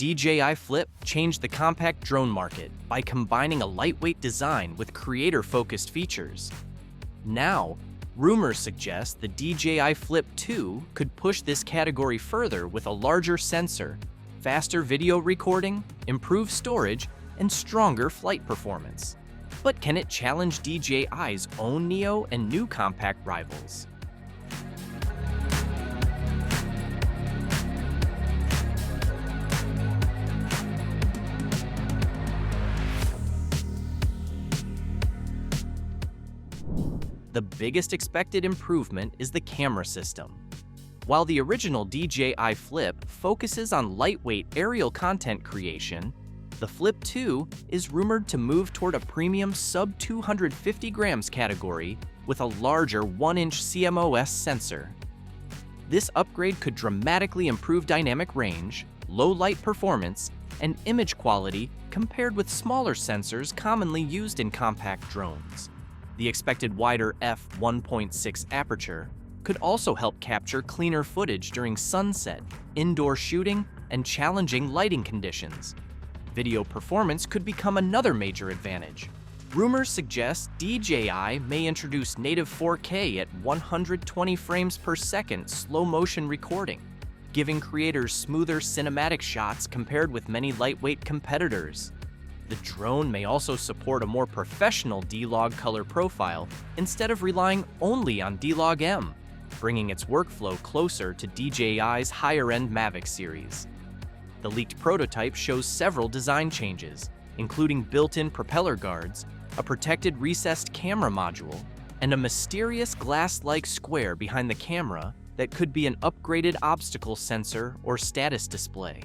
DJI Flip changed the compact drone market by combining a lightweight design with creator-focused features. Now, rumors suggest the DJI Flip 2 could push this category further with a larger sensor, faster video recording, improved storage, and stronger flight performance. But can it challenge DJI's own Neo and new compact rivals? The biggest expected improvement is the camera system. While the original DJI Flip focuses on lightweight aerial content creation, the Flip 2 is rumored to move toward a premium sub-250 grams category with a larger 1-inch CMOS sensor. This upgrade could dramatically improve dynamic range, low light performance, and image quality compared with smaller sensors commonly used in compact drones. The expected wider f1.6 aperture could also help capture cleaner footage during sunset, indoor shooting, and challenging lighting conditions. Video performance could become another major advantage. Rumors suggest DJI may introduce native 4K at 120 frames per second slow-motion recording, giving creators smoother cinematic shots compared with many lightweight competitors. The drone may also support a more professional D-Log color profile instead of relying only on D-Log-M, bringing its workflow closer to DJI's higher-end Mavic series. The leaked prototype shows several design changes, including built-in propeller guards, a protected recessed camera module, and a mysterious glass-like square behind the camera that could be an upgraded obstacle sensor or status display.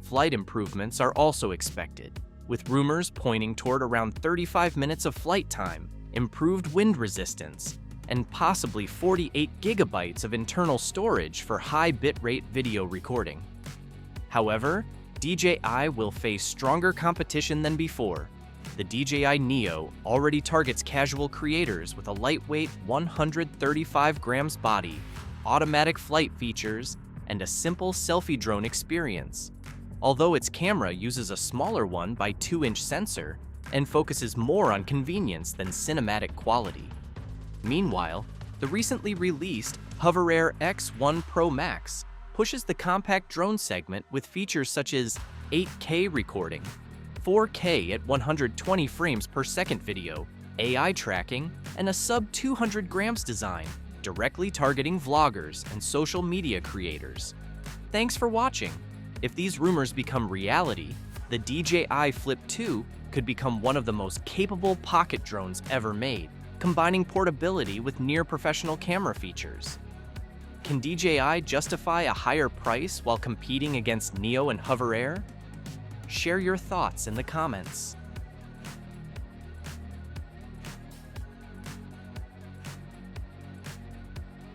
Flight improvements are also expected, with rumors pointing toward around 35 minutes of flight time, improved wind resistance, and possibly 48 gigabytes of internal storage for high bitrate video recording. However, DJI will face stronger competition than before. The DJI Neo already targets casual creators with a lightweight 135 grams body, automatic flight features, and a simple selfie drone experience. Although its camera uses a smaller 1x2-inch sensor and focuses more on convenience than cinematic quality. Meanwhile, the recently released HoverAir X1 Pro Max pushes the compact drone segment with features such as 8K recording, 4K at 120 frames per second video, AI tracking, and a sub-200 grams design, directly targeting vloggers and social media creators. Thanks for watching. If these rumors become reality, the DJI Flip 2 could become one of the most capable pocket drones ever made, combining portability with near-professional camera features. Can DJI justify a higher price while competing against Neo and HoverAir? Share your thoughts in the comments.